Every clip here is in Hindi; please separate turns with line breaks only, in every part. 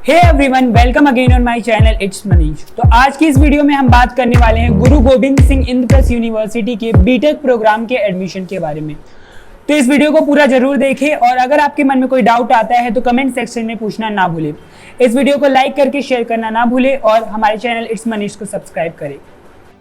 Hey everyone, welcome again on my channel it's Manish. तो आज की इस वीडियो में हम बात करने वाले हैं गुरु गोविंद सिंह इंद्रप्रस्थ यूनिवर्सिटी के बीटेक प्रोग्राम के एडमिशन के बारे में। तो इस वीडियो को पूरा जरूर देखें और अगर आपके मन में कोई डाउट आता है तो कमेंट सेक्शन में पूछना ना भूलें। इस वीडियो को लाइक करके शेयर करना ना भूलें और हमारे चैनल इट्स मनीष को सब्सक्राइब करें।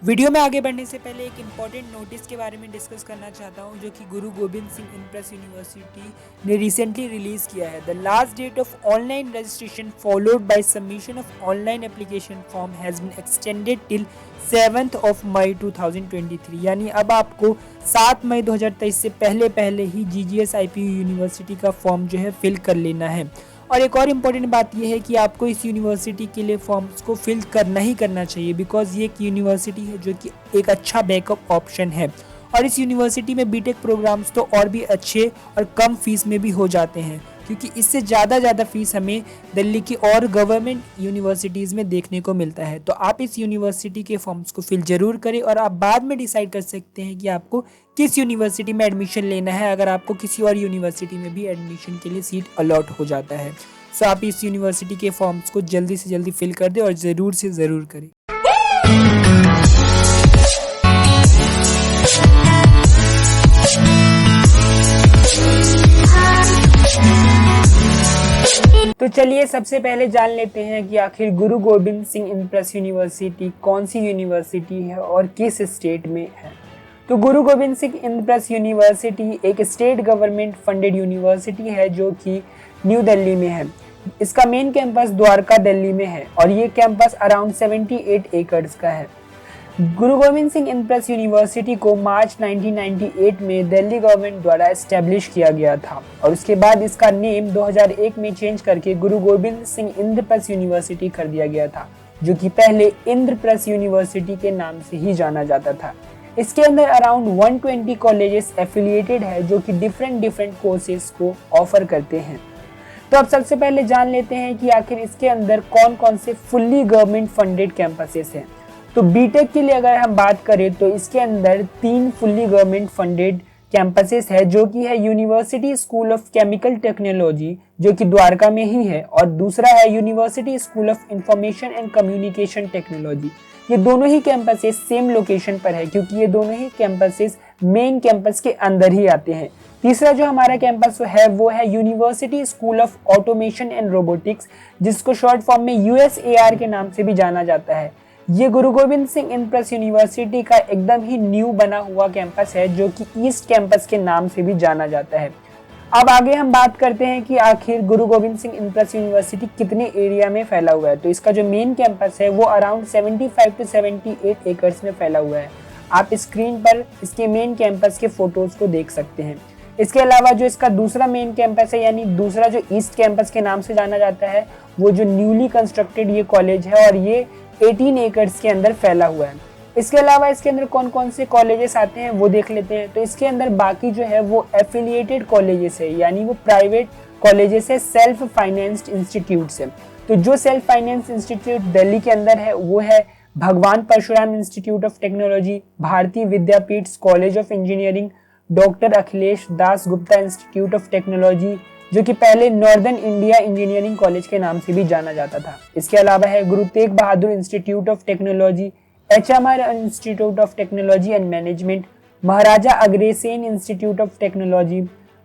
वीडियो में आगे बढ़ने से पहले एक इम्पॉर्टेंट नोटिस के बारे में डिस्कस करना चाहता हूं, जो कि गुरु गोविंद सिंह इंद्रप्रस्थ यूनिवर्सिटी ने रिसेंटली रिलीज किया है। The last date of online registration followed by submission of online application form has been extended till 7th of May 2023। यानी अब आपको 7 मई 2023 से पहले ही GGS-IPU यूनिवर्सिटी का फॉर्म जो है फिल कर लेना है। और एक और इम्पॉर्टेंट बात यह है कि आपको इस यूनिवर्सिटी के लिए फॉर्म्स को फिल करना ही करना चाहिए, बिकॉज ये एक यूनिवर्सिटी है जो कि एक अच्छा बैकअप ऑप्शन है। और इस यूनिवर्सिटी में बीटेक प्रोग्राम्स तो और भी अच्छे और कम फीस में भी हो जाते हैं, क्योंकि इससे ज़्यादा फीस हमें दिल्ली की और गवर्नमेंट यूनिवर्सिटीज़ में देखने को मिलता है। तो आप इस यूनिवर्सिटी के फॉर्म्स को फिल ज़रूर करें और आप बाद में डिसाइड कर सकते हैं कि आपको किस यूनिवर्सिटी में एडमिशन लेना है, अगर आपको किसी और यूनिवर्सिटी में भी एडमिशन के लिए सीट अलॉट हो जाता है। सो आप इस यूनिवर्सिटी के फॉर्म्स को जल्दी से जल्दी फिल कर दें और ज़रूर से ज़रूर करें। तो चलिए सबसे पहले जान लेते हैं कि आखिर गुरु गोविंद सिंह इंद्रप्रस्थ यूनिवर्सिटी कौन सी यूनिवर्सिटी है और किस स्टेट में है। तो गुरु गोविंद सिंह इंद्रप्रस्थ यूनिवर्सिटी एक स्टेट गवर्नमेंट फंडेड यूनिवर्सिटी है जो कि न्यू दिल्ली में है। इसका मेन कैंपस द्वारका दिल्ली में है और ये कैंपस अराउंड 78 एकड़्स का है। गुरु गोविंद सिंह इंद्रप्रस्थ यूनिवर्सिटी को मार्च 1998 में दिल्ली गवर्नमेंट द्वारा एस्टेब्लिश किया गया था और उसके बाद इसका नेम 2001 में चेंज करके गुरु गोविंद सिंह इंद्रप्रस्थ यूनिवर्सिटी कर दिया गया था, जो कि पहले इंद्रप्रस्थ यूनिवर्सिटी के नाम से ही जाना जाता था। इसके अंदर अराउंड 120 कॉलेजेस एफिलिएटेड है जो कि डिफरेंट कोर्सेज को ऑफर करते हैं। तो अब सबसे पहले जान लेते हैं कि आखिर इसके अंदर कौन कौन से फुल्ली गवर्नमेंट फंडेड कैंपसेस हैं। तो बीटेक के लिए अगर हम बात करें तो इसके अंदर 3 फुल्ली गवर्नमेंट फंडेड कैंपसेस है, जो कि है university school of chemical technology जो कि द्वारका में ही है, और दूसरा है university school of information and communication technology. ये दोनों ही कैंपसेस सेम लोकेशन पर है, क्योंकि ये दोनों ही कैंपसेस मेन कैंपस के अंदर ही आते हैं। तीसरा जो हमारा कैंपस है वो है university school of automation and robotics, जिसको शॉर्ट फॉर्म में USAR के नाम से भी जाना जाता है। ये गुरु गोविंद सिंह इंद्रप्रस्थ यूनिवर्सिटी का एकदम ही न्यू बना हुआ कैंपस है, जो कि ईस्ट कैंपस के नाम से भी जाना जाता है। अब आगे हम बात करते हैं कि आखिर गुरु गोविंद सिंह इंद्रप्रस्थ यूनिवर्सिटी कितने एरिया में फैला हुआ है। तो इसका जो मेन कैंपस है वो अराउंड 75 to 78 एकर्स में फैला हुआ है। आप स्क्रीन पर इसके मेन कैंपस के फोटोज को देख सकते हैं। इसके अलावा जो इसका दूसरा मेन कैंपस है, यानी दूसरा जो ईस्ट कैंपस के नाम से जाना जाता है, वो जो न्यूली कंस्ट्रक्टेड ये कॉलेज है और ये 18 एकर्स के अंदर फैला हुआ है। इसके अलावा इसके अंदर कौन कौन से कॉलेजेस आते हैं वो देख लेते हैं। तो इसके अंदर बाकी जो है वो एफिलिएटेड कॉलेजेस है, यानी वो प्राइवेट कॉलेजेस है, सेल्फ फाइनेंस्ड इंस्टीट्यूट्स है। तो जो सेल्फ फाइनेंस इंस्टीट्यूट दिल्ली के अंदर है वो है भगवान Parshuram institute of technology, Bharati Vidyapeeth college of engineering, doctor Akhilesh Das Gupta institute of technology, जो कि पहले नॉर्दर्न इंडिया इंजीनियरिंग कॉलेज के नाम से भी जाना जाता था। इसके अलावा है Guru Tegh Bahadur institute of technology, HMR institute of technology and management, Maharaja Agrasen institute of technology,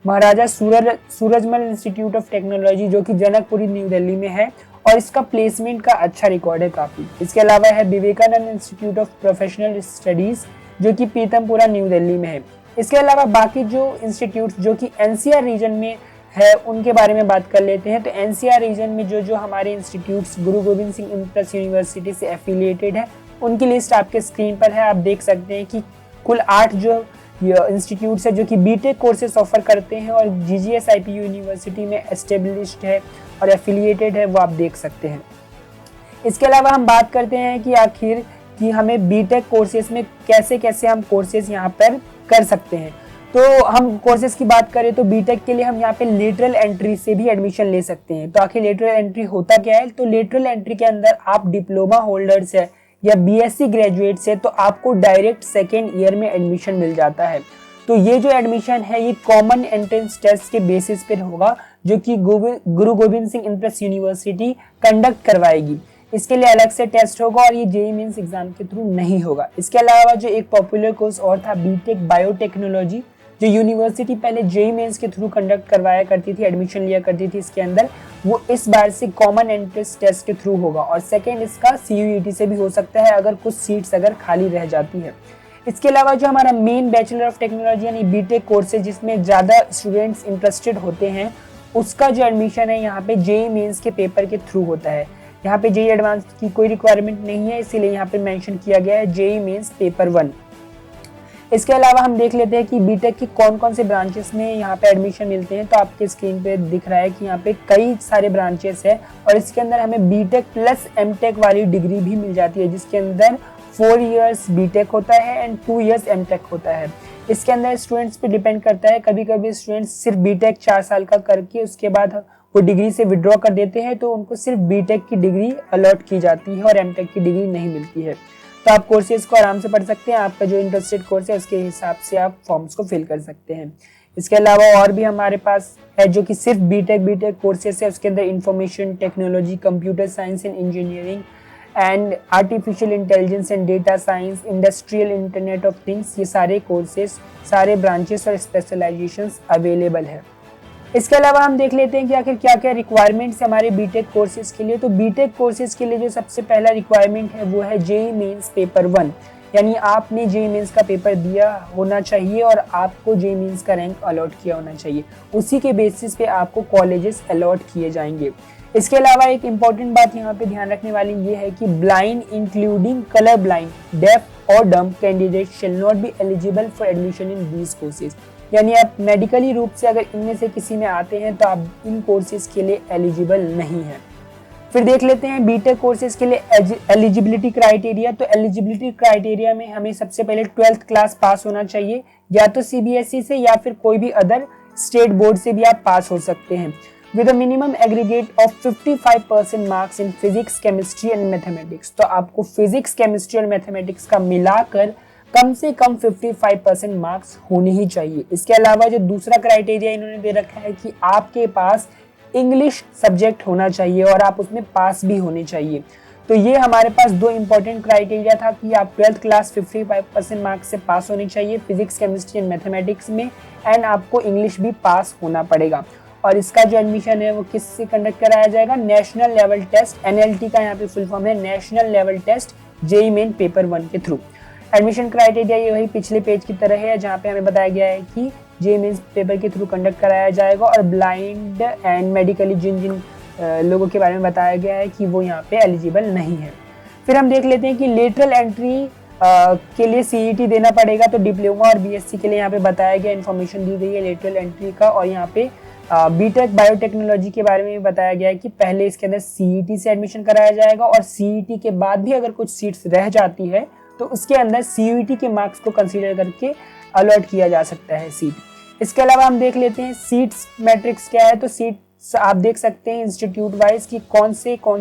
Maharaja Surajmal institute of technology, जो कि जनकपुरी न्यू दिल्ली में है और इसका प्लेसमेंट का अच्छा रिकॉर्ड है काफ़ी। इसके अलावा है Vivekananda institute of professional studies, जो कि पीतमपुरा न्यू दिल्ली में है। इसके अलावा बाकी जो इंस्टीट्यूट जो कि NCR रीजन में है उनके बारे में बात कर लेते हैं। तो NCR रीजन में जो हमारे इंस्टीट्यूट्स गुरु गोविंद सिंह इंद्रप्रस्थ यूनिवर्सिटी से एफिलिएटेड है उनकी लिस्ट आपके स्क्रीन पर है। आप देख सकते हैं कि कुल 8 जो इंस्टीट्यूट्स है जो कि बीटेक कोर्सेस ऑफर करते हैं और GGS-IPU यूनिवर्सिटी में एस्टेब्लिश्ड है और एफिलिएटेड है, वो आप देख सकते हैं। इसके अलावा हम बात करते हैं कि आखिर कि हमें बीटेक कोर्सेज में कैसे कैसे हम कोर्सेज यहाँ पर कर सकते हैं। तो हम कोर्सेज की बात करें तो बीटेक के लिए हम यहाँ पे लेटरल एंट्री से भी एडमिशन ले सकते हैं। तो आखिर लेटरल एंट्री होता क्या है? तो लेटरल एंट्री के अंदर आप डिप्लोमा होल्डर्स है या BSc ग्रेजुएट्स है तो आपको डायरेक्ट सेकेंड ईयर में एडमिशन मिल जाता है। तो ये जो एडमिशन है ये कॉमन एंट्रेंस टेस्ट के बेसिस पर होगा, जो कि गुरु गोविंद सिंह इंद्रप्रस्थ यूनिवर्सिटी कंडक्ट करवाएगी। इसके लिए अलग से टेस्ट होगा और ये जेईई मेंस एग्जाम के थ्रू नहीं होगा। इसके अलावा जो एक पॉपुलर कोर्स और था बीटेक बायोटेक्नोलॉजी, जो यूनिवर्सिटी पहले जेईई मेंस के थ्रू कंडक्ट करवाया करती थी, एडमिशन लिया करती थी इसके अंदर, वो इस बार से कॉमन एंट्रेंस टेस्ट के थ्रू होगा और सेकेंड इसका CUET से भी हो सकता है अगर कुछ सीट्स अगर खाली रह जाती है। इसके अलावा जो हमारा मेन बैचलर ऑफ टेक्नोलॉजी यानी बीटेक कोर्स है जिसमें ज़्यादा स्टूडेंट्स इंटरेस्टेड होते हैं, उसका जो एडमिशन है यहाँ पे जेईई मेंस के पेपर के थ्रू होता है। यहाँ पे जेईई एडवांस की कोई रिक्वायरमेंट नहीं है, इसीलिए यहाँ पे मेंशन किया गया है जेईई मेंस पेपर 1। इसके अलावा हम देख लेते हैं कि बीटेक की कौन कौन से ब्रांचेस में यहाँ पे एडमिशन मिलते हैं। तो आपके स्क्रीन पे दिख रहा है कि यहाँ पे कई सारे ब्रांचेस है और इसके अंदर हमें बीटेक प्लस एमटेक वाली डिग्री भी मिल जाती है, जिसके अंदर 4 इयर्स बीटेक होता है एंड 2 इयर्स एमटेक होता है। इसके अंदर स्टूडेंट्स पे डिपेंड करता है, कभी कभी स्टूडेंट्स सिर्फ बीटेक 4 साल का करके उसके बाद वो डिग्री से विड्रॉ कर देते हैं, तो उनको सिर्फ बीटेक की डिग्री अलॉट की जाती है और एमटेक की डिग्री नहीं मिलती है। तो आप कोर्सेज को आराम से पढ़ सकते हैं, आपका जो इंटरेस्टेड कोर्स है उसके हिसाब से आप फॉर्म्स को फिल कर सकते हैं। इसके अलावा और भी हमारे पास है जो कि सिर्फ बीटेक कोर्सेज है, उसके अंदर information technology, computer science and engineering and artificial intelligence and data science, industrial internet of things, ये सारे कोर्सेज, सारे ब्रांचेस और स्पेशलाइजेशंस अवेलेबल है। इसके अलावा हम देख लेते हैं कि आखिर क्या क्या रिक्वायरमेंट्स हमारे बीटेक कोर्सेज के लिए। तो बीटेक कोर्सेज के लिए जो सबसे पहला रिक्वायरमेंट है वो है जेईई मेंस पेपर 1, यानी आपने जेईई मेंस का पेपर दिया होना चाहिए और आपको जेईई मेंस का रैंक अलॉट किया होना चाहिए, उसी के बेसिस पे आपको कॉलेजेस अलॉट किए जाएंगे। इसके अलावा एक इम्पॉर्टेंट बात यहाँ पे ध्यान रखने वाली ये है कि blind including colour blind, deaf और dumb candidate shall not be eligible for admission in these courses, यानी आप मेडिकली रूप से अगर इनमें से किसी में आते हैं तो आप इन कोर्सेज के लिए एलिजिबल नहीं है। फिर देख लेते हैं बीटेक कोर्सेज के लिए एलिजिबिलिटी क्राइटेरिया। तो एलिजिबिलिटी क्राइटेरिया में हमें सबसे पहले 12th क्लास पास होना चाहिए, या तो CBSE से या फिर कोई भी अदर स्टेट बोर्ड से भी आप पास हो सकते हैं, with a minimum aggregate of 55% marks in physics, chemistry and mathematics. तो आपको फिजिक्स, केमिस्ट्री और मैथमेटिक्स का मिलाकर कम से कम 55% मार्क्स होने ही चाहिए। इसके अलावा जो दूसरा क्राइटेरिया इन्होंने दे रखा है कि आपके पास इंग्लिश सब्जेक्ट होना चाहिए और आप उसमें पास भी होने चाहिए। तो ये हमारे पास दो इंपॉर्टेंट क्राइटेरिया था कि आप 12th क्लास 55% मार्क्स से पास होनी चाहिए फिजिक्स, केमिस्ट्री एंड मैथमेटिक्स में, एंड आपको इंग्लिश भी पास होना पड़ेगा। और इसका जो एडमिशन है वो किससे कंडक्ट कराया जाएगा? नेशनल लेवल टेस्ट, NLT का यहाँ पे फुल फॉर्म है, national level test JEE main paper 1 के थ्रू। एडमिशन क्राइटेरिया ये वही पिछले पेज की तरह है, जहाँ पे हमें बताया गया है कि जेईई मेंस पेपर के थ्रू कंडक्ट कराया जाएगा और ब्लाइंड एंड मेडिकली जिन जिन लोगों के बारे में बताया गया है कि वो यहाँ पे एलिजिबल नहीं है। फिर हम देख लेते हैं कि लेटरल एंट्री के लिए CET देना पड़ेगा। तो डिप्लोमा और BSc के लिए यहाँ पे बताया गया, इन्फॉर्मेशन दी गई है लेटरल एंट्री का। और यहाँ पे बीटेक बायोटेक्नोलॉजी के बारे में बताया गया है कि पहले इसके अंदर CET से एडमिशन कराया जाएगा और CET के बाद भी अगर कुछ सीट्स रह जाती है तो उसके अंदर CUET के मार्क्स को कंसीडर करके अलॉट किया जा सकता है सीट। इसके अलावा हम देख लेते हैं सीट्स मैट्रिक्स क्या है। तो सीट्स आप देख सकते हैं इंस्टीट्यूट वाइज कि कौन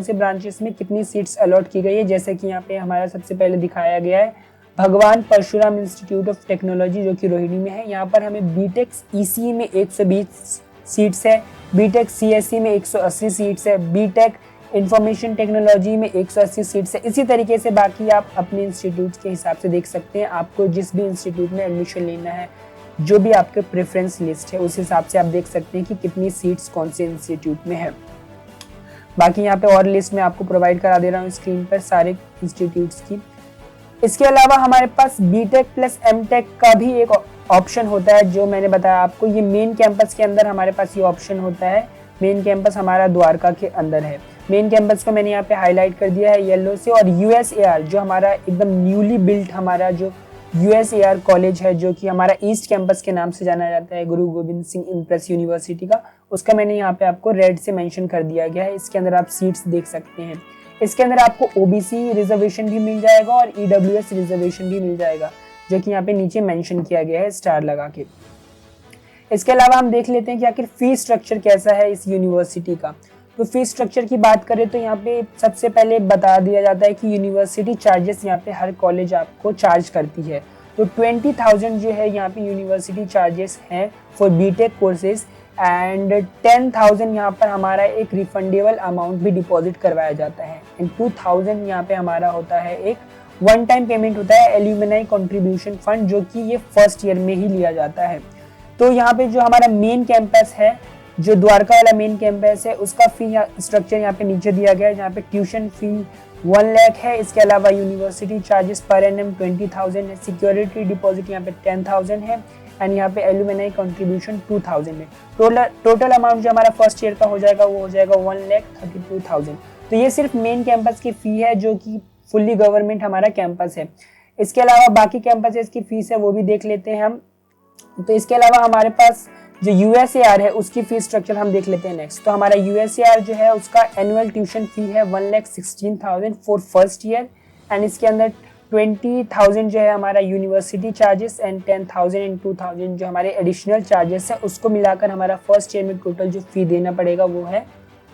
से ब्रांचेस में कितनी सीट्स अलॉट की गई है। जैसे कि यहाँ पे हमारा सबसे पहले दिखाया गया है भगवान परशुराम इंस्टीट्यूट ऑफ टेक्नोलॉजी जो कि रोहिणी में है। यहाँ पर हमें बीटेक ECE में 120 सीट्स है, बीटेक CSE में 180 सीट्स है, बीटेक इंफॉर्मेशन टेक्नोलॉजी में 180 सीट्स है। इसी तरीके से बाकी आप अपने इंस्टीट्यूट के हिसाब से देख सकते हैं। आपको जिस भी इंस्टीट्यूट में एडमिशन लेना है, जो भी आपके प्रेफरेंस लिस्ट है, उस हिसाब से आप देख सकते हैं कि कितनी सीट्स कौन से इंस्टीट्यूट में है। बाकी यहाँ पे और लिस्ट में आपको प्रोवाइड करा दे रहा हूँ स्क्रीन पर सारे इंस्टीट्यूट्स की। इसके अलावा हमारे पास बीटेक प्लस एमटेक का भी एक ऑप्शन होता है, जो मैंने बताया आपको। ये मेन कैंपस के अंदर हमारे पास ये ऑप्शन होता है। मेन कैंपस हमारा द्वारका के अंदर है। मेन कैंपस को मैंने यहाँ पे हाईलाइट कर दिया है येलो से। और USAR जो हमारा एकदम न्यूली बिल्ट हमारा जो USAR कॉलेज है, जो कि हमारा ईस्ट कैंपस के नाम से जाना जाता है, गुरु गोविंद सिंह इंद्रप्रस्थ यूनिवर्सिटी का, उसका मैंने यहाँ पे आपको रेड से मेंशन कर दिया गया है। इसके अंदर आप सीट्स देख सकते हैं। इसके अंदर आपको OBC रिजर्वेशन भी मिल जाएगा और EWS रिजर्वेशन भी मिल जाएगा, जो कि यहाँ पे नीचे मेंशन किया गया है स्टार लगा के। इसके अलावा हम देख लेते हैं कि आखिर फीस स्ट्रक्चर कैसा है इस यूनिवर्सिटी का। तो फीस स्ट्रक्चर की बात करें तो यहाँ पे सबसे पहले बता दिया जाता है कि यूनिवर्सिटी चार्जेस यहाँ पे हर कॉलेज आपको चार्ज करती है। तो 20,000 जो है यहाँ पे यूनिवर्सिटी चार्जेस हैं फॉर बीटेक कोर्सेज एंड 10,000 यहाँ पर हमारा एक रिफंडेबल अमाउंट भी डिपॉजिट करवाया जाता है एंड 2,000 यहाँ पे हमारा होता है एक वन टाइम पेमेंट होता है एल्यूमिनाई कंट्रीब्यूशन फंड, जो कि ये फर्स्ट ईयर में ही लिया जाता है। तो यहाँ पे जो हमारा मेन कैंपस है, जो द्वारका वाला मेन कैंपस है, उसका फी स्ट्रक्चर यहाँ पे नीचे दिया गया है, जहाँ पे ट्यूशन फी 1 लाख है। इसके अलावा यूनिवर्सिटी चार्जेस पर एनम 20,000 है, सिक्योरिटी डिपॉजिट यहाँ पे 10,000 है एंड यहाँ पे एल्यूमिनाई कंट्रीब्यूशन 2,000 है। टोटल अमाउंट जो हमारा फर्स्ट ईयर का हो जाएगा वो हो जाएगा 1,32,000। तो ये सिर्फ मेन कैंपस की फी है जो कि फुल्ली गवर्नमेंट हमारा कैंपस है। इसके अलावा बाकी कैंपसेस की फीस है वो भी देख लेते हैं हम। तो इसके अलावा हमारे पास जो यूएसएआर है उसकी फीस स्ट्रक्चर हम देख लेते हैं नेक्स्ट। तो हमारा यूएसएआर जो है उसका एनुअल ट्यूशन फी है 1,16,000 फॉर फर्स्ट ईयर एंड इसके अंदर 20,000 जो है हमारा यूनिवर्सिटी चार्जेस एंड 10,000 एंड 2,000 जो हमारे एडिशनल चार्जेस है, उसको मिलाकर हमारा फर्स्ट ईयर में टोटल जो फी देना पड़ेगा वो है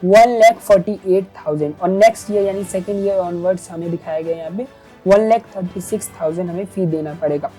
1,48,000 और नेक्स्ट ईयर यानी सेकेंड ईयर ऑनवर्ड्स हमें दिखाया गया यहाँ पे 1,36,000 हमें फी देना पड़ेगा।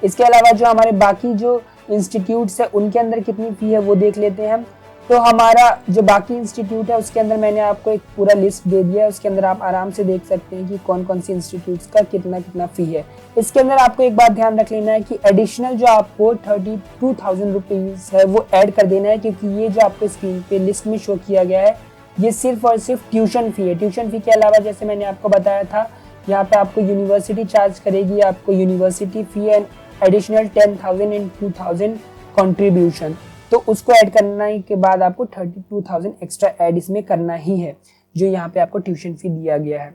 इसके अलावा जो हमारे बाकी जो इंस्टीट्यूट्स है उनके अंदर कितनी फी है वो देख लेते हैं हम। तो हमारा जो बाकी इंस्टीट्यूट है उसके अंदर मैंने आपको एक पूरा लिस्ट दे दिया है, उसके अंदर आप आराम से देख सकते हैं कि कौन कौन सी इंस्टीट्यूट्स का कितना कितना फी है। इसके अंदर आपको एक बात ध्यान रख लेना है कि एडिशनल जो आपको 32,000 रुपीज है वो ऐड कर देना है, क्योंकि ये जो आपको स्क्रीन पे लिस्ट में शो किया गया है ये सिर्फ और सिर्फ ट्यूशन फी है। ट्यूशन फी के अलावा जैसे मैंने आपको बताया था यहाँ पे आपको यूनिवर्सिटी चार्ज करेगी, आपको university fee and additional 10,000 and 2,000 contribution, तो उसको ऐड करने के बाद आपको 32,000 एक्स्ट्रा ऐड इसमें करना ही है, जो यहाँ पे आपको ट्यूशन फी दिया गया है।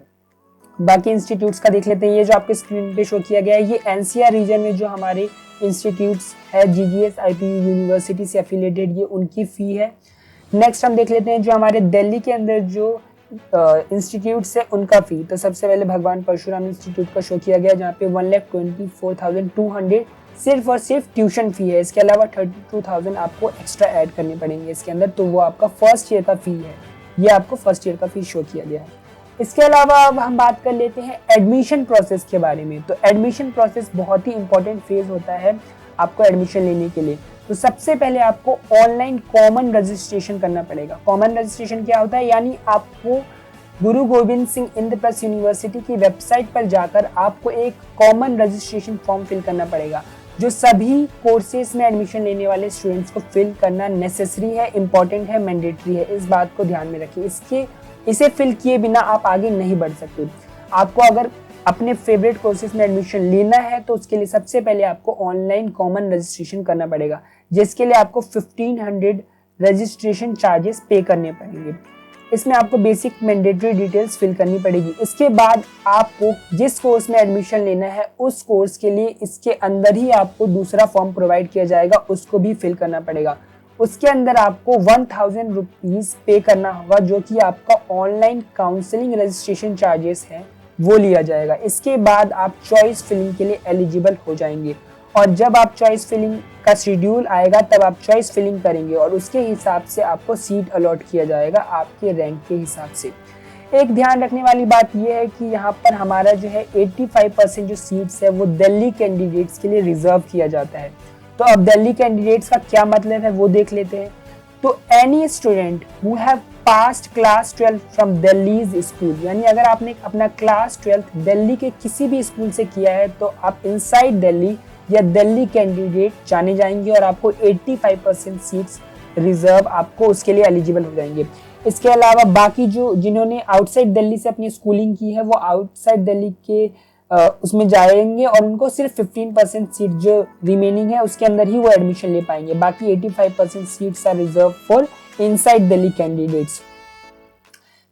बाकी इंस्टीट्यूट्स का देख लेते हैं। ये जो आपके स्क्रीन पे शो किया गया है ये एनसीआर रीजन में जो हमारे इंस्टीट्यूट्स है जीजीएस आईपीयू यूनिवर्सिटी से एफिलिएटेड, ये उनकी फी है। नेक्स्ट हम देख लेते हैं जो हमारे दिल्ली के अंदर जो इंस्टीट्यूट्स है उनका फी। तो सबसे पहले भगवान परशुराम इंस्टीट्यूट का शो किया गया जहाँ पे 1,24,200 सिर्फ और सिर्फ ट्यूशन फी है। इसके अलावा 32,000 आपको एक्स्ट्रा ऐड करने पड़ेंगे इसके अंदर, तो वो आपका फर्स्ट ईयर का फी है। ये आपको फर्स्ट ईयर का फी शो किया गया है। इसके अलावा अब हम बात कर लेते हैं एडमिशन प्रोसेस के बारे में। तो एडमिशन प्रोसेस बहुत ही इंपॉर्टेंट फेज होता है आपको एडमिशन लेने के लिए। तो सबसे पहले आपको ऑनलाइन कॉमन रजिस्ट्रेशन करना पड़ेगा। कॉमन रजिस्ट्रेशन क्या होता है, यानी आपको गुरु गोविंद सिंह इंद्रप्रस्थ यूनिवर्सिटी की वेबसाइट पर जाकर आपको एक कॉमन रजिस्ट्रेशन फॉर्म फिल करना पड़ेगा, जो सभी कोर्सेज में एडमिशन लेने वाले स्टूडेंट्स को फिल करना नेसेसरी है, इंपॉर्टेंट है, मैंडेटरी है। इस बात को ध्यान में रखिए। इसे फिल किए बिना आप आगे नहीं बढ़ सकते। आपको अगर अपने फेवरेट कोर्सेज में एडमिशन लेना है तो उसके लिए सबसे पहले आपको ऑनलाइन कॉमन रजिस्ट्रेशन करना पड़ेगा, जिसके लिए आपको 1,500 रजिस्ट्रेशन चार्जेस पे करने पड़ेंगे। इसमें आपको बेसिक मैंडेटरी डिटेल्स फिल करनी पड़ेगी। इसके बाद आपको जिस कोर्स में एडमिशन लेना है उस कोर्स के लिए इसके अंदर ही आपको दूसरा फॉर्म प्रोवाइड किया जाएगा, उसको भी फिल करना पड़ेगा। उसके अंदर आपको 1,000 रुपीज पे करना होगा, जो कि आपका ऑनलाइन काउंसलिंग रजिस्ट्रेशन चार्जेस है वो लिया जाएगा। इसके बाद आप चॉइस फिलिंग के लिए एलिजिबल हो जाएंगे, और जब आप चॉइस फिलिंग का शेड्यूल आएगा तब आप चॉइस फिलिंग करेंगे और उसके हिसाब से आपको सीट अलॉट किया जाएगा आपके रैंक के हिसाब से। एक ध्यान रखने वाली बात यह है कि यहाँ पर हमारा जो है 85% जो सीट्स है वो दिल्ली कैंडिडेट्स के लिए रिजर्व किया जाता है। तो अब दिल्ली कैंडिडेट्स का क्या मतलब है वो देख लेते हैं। तो any student who have past class 12 from Delhi school, यानी अगर आपने अपना क्लास 12 दिल्ली के किसी भी स्कूल से किया है तो आप इनसाइड दिल्ली या दिल्ली कैंडिडेट जाने जाएंगे और आपको 85% सीट्स रिजर्व आपको उसके लिए एलिजिबल हो जाएंगे। इसके अलावा बाकी जो जिन्होंने आउटसाइड दिल्ली से अपनी स्कूलिंग की है वो आउटसाइड दिल्ली के उसमें जाएंगे और उनको सिर्फ 15% सीट जो रिमेनिंग है उसके अंदर ही वो एडमिशन ले पाएंगे। बाकी 85% seats are reserve for inside Delhi candidates.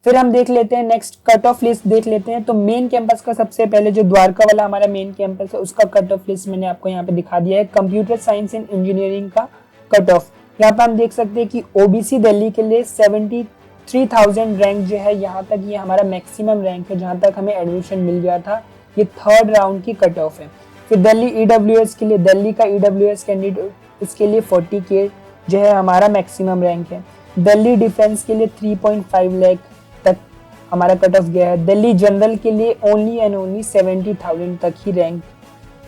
फिर हम देख लेते हैं नेक्स्ट कट ऑफ लिस्ट देख लेते हैं। तो मेन कैंपस का सबसे पहले जो द्वारका वाला हमारा मेन कैंपस है उसका कट ऑफ लिस्ट मैंने आपको यहाँ पे दिखा दिया है। कंप्यूटर साइंस एंड इंजीनियरिंग का कट ऑफ यहाँ पे हम देख सकते हैं कि ओबीसी दिल्ली के लिए 73,000 रैंक जो है यहाँ तक ये हमारा मैक्सिमम रैंक है जहाँ तक हमें एडमिशन मिल गया था। ये थर्ड राउंड की कट ऑफ है। फिर दिल्ली ईडब्ल्यूएस के लिए, दिल्ली का ईडब्ल्यूएस कैंडिडेट इसके लिए 40K जो है हमारा मैक्सिमम रैंक है। दिल्ली डिफेंस के लिए 3.5 लाख तक हमारा कट ऑफ गया है। दिल्ली जनरल के लिए ओनली एंड ओनली 70,000 तक ही रैंक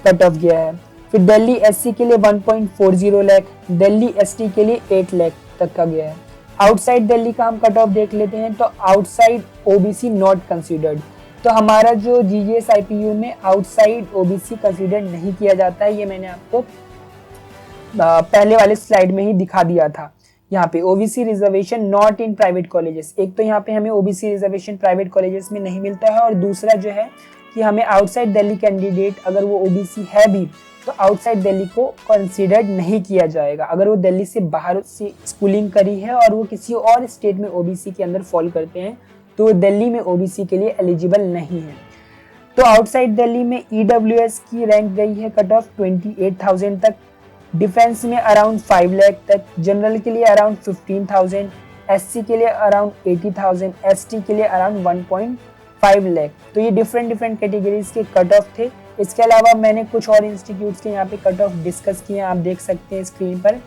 कट ऑफ गया है। फिर दिल्ली एससी के लिए 1.40 लाख, दिल्ली एसटी के लिए 8 लाख तक का गया है। आउटसाइड दिल्ली का हम कट ऑफ देख लेते हैं, तो आउटसाइड ओबीसी नॉट कंसीडर्ड, तो हमारा जो जीजीएस आईपीयू में आउटसाइड ओबीसी कंसीडर नहीं किया जाता है, ये मैंने आपको पहले वाले स्लाइड में ही दिखा दिया था। यहाँ पे OBC reservation not in private colleges, एक तो यहाँ पे हमें ओबीसी रिजर्वेशन प्राइवेट कॉलेजेस में नहीं मिलता है, और दूसरा जो है कि हमें आउटसाइड दिल्ली कैंडिडेट अगर वो ओबीसी है भी तो आउटसाइड दिल्ली को कंसीडर नहीं किया जाएगा। अगर वो दिल्ली से बाहर से स्कूलिंग करी है और वो किसी और स्टेट में ओबीसी के अंदर फॉल करते हैं तो वो दिल्ली में ओबीसी के लिए एलिजिबल नहीं है। तो आउटसाइड दिल्ली में ईडब्ल्यूएस की रैंक गई है कट ऑफ 28,000 तक, डिफेंस में अराउंड 5 लाख तक, जनरल के लिए अराउंड 15,000, एससी के लिए अराउंड 80,000, एसटी के लिए अराउंड 1.5 लाख। तो ये डिफरेंट कैटेगरीज के कट ऑफ थे। इसके अलावा मैंने कुछ और इंस्टीट्यूट्स के यहाँ पे कट ऑफ डिस्कस किए हैं, आप देख सकते हैं स्क्रीन पर।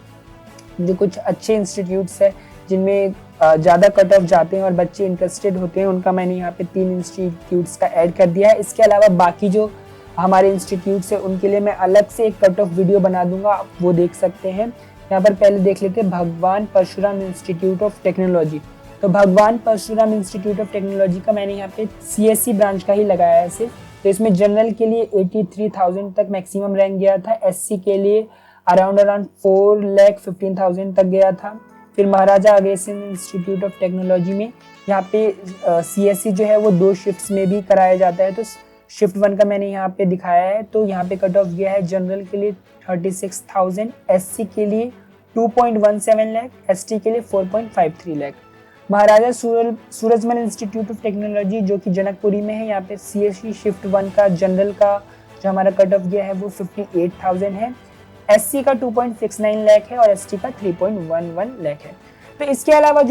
जो कुछ अच्छे इंस्टीट्यूट्स हैं जिनमें ज़्यादा कट ऑफ जाते हैं और बच्चे इंटरेस्टेड होते हैं, उनका मैंने यहाँ पे 3 इंस्टीट्यूट्स का ऐड कर दिया है। इसके अलावा बाकी जो हमारे इंस्टीट्यूट्स है उनके लिए मैं अलग से एक कट ऑफ वीडियो बना दूंगा, आप वो देख सकते हैं। यहाँ पर पहले देख लेते हैं भगवान परशुराम इंस्टीट्यूट ऑफ टेक्नोलॉजी। तो भगवान परशुराम इंस्टीट्यूट ऑफ टेक्नोलॉजी का मैंने यहाँ पे सीएससी ब्रांच का ही लगाया है सिर्फ। तो इसमें जनरल के लिए 83,000 तक मैक्सिमम रैंक गया था, एससी के लिए अराउंड 4,15,000 तक गया था। फिर महाराजा अग्रसेन इंस्टीट्यूट ऑफ टेक्नोलॉजी में यहाँ पे सीएससी जो है वो 2 शिफ्ट्स में भी कराया जाता है, तो शिफ्ट 1 का मैंने यहाँ पे दिखाया है। तो यहाँ पे कट ऑफ गया है जनरल के लिए 36,000, एससी के लिए 2.17 लाख, एसटी के लिए 4.53 लाख। महाराजा सूरजमल इंस्टीट्यूट ऑफ टेक्नोलॉजी जो कि जनकपुरी में है, यहाँ पे सीएससी शिफ्ट 1 का जनरल का जो हमारा कट ऑफ गया है वो 58,000 है, एससी का 2.69 लाख है और एसटी का 3.11 लाख है। तो इसके अलावा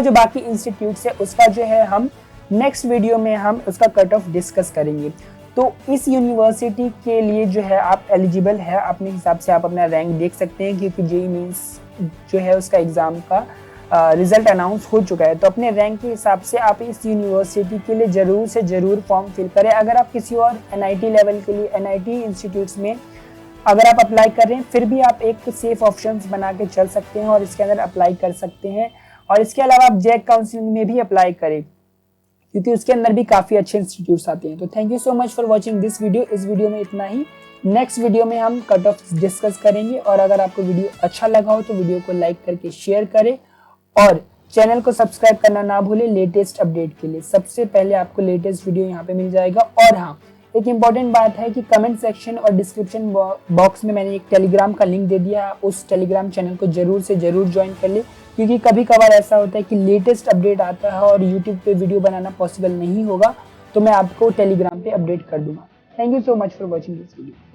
जो बाकी इंस्टीट्यूट्स है उसका जो है हम नेक्स्ट वीडियो में हम उसका कट ऑफ डिस्कस करेंगे। तो इस यूनिवर्सिटी के लिए जो है आप एलिजिबल है, अपने हिसाब से आप अपना रैंक देख सकते हैं, क्योंकि जेईई मेंस जो है उसका एग्जाम का रिजल्ट अनाउंस हो चुका है। तो अपने रैंक के हिसाब से आप इस यूनिवर्सिटी के लिए ज़रूर से ज़रूर फॉर्म फिल करें। अगर आप किसी और एनआईटी लेवल के लिए एनआईटी इंस्टीट्यूट्स में अगर आप अप्लाई कर रहे हैं, फिर भी आप एक सेफ ऑप्शंस बना के चल सकते हैं और इसके अंदर अप्लाई कर सकते हैं। और इसके अलावा आप जैक काउंसलिंग में भी अप्लाई करें, क्योंकि उसके अंदर भी काफ़ी अच्छे इंस्टीट्यूट्स आते हैं। तो thank you so much for watching this video. इस वीडियो में इतना ही, नेक्स्ट वीडियो में हम कट ऑफ डिस्कस करेंगे। और अगर आपको वीडियो अच्छा लगा हो तो वीडियो को लाइक करके शेयर करें और चैनल को सब्सक्राइब करना ना भूलें लेटेस्ट अपडेट के लिए। सबसे पहले आपको लेटेस्ट वीडियो यहाँ पे मिल जाएगा। और हाँ, एक इम्पॉर्टेंट बात है कि कमेंट सेक्शन और डिस्क्रिप्शन बॉक्स में मैंने एक टेलीग्राम का लिंक दे दिया है, उस टेलीग्राम चैनल को जरूर से जरूर ज्वाइन कर ले, क्योंकि कभी कभार ऐसा होता है कि लेटेस्ट अपडेट आता है और यूट्यूब पे वीडियो बनाना पॉसिबल नहीं होगा, तो मैं आपको टेलीग्राम पे अपडेट कर दूंगा। Thank you so much for watching this video.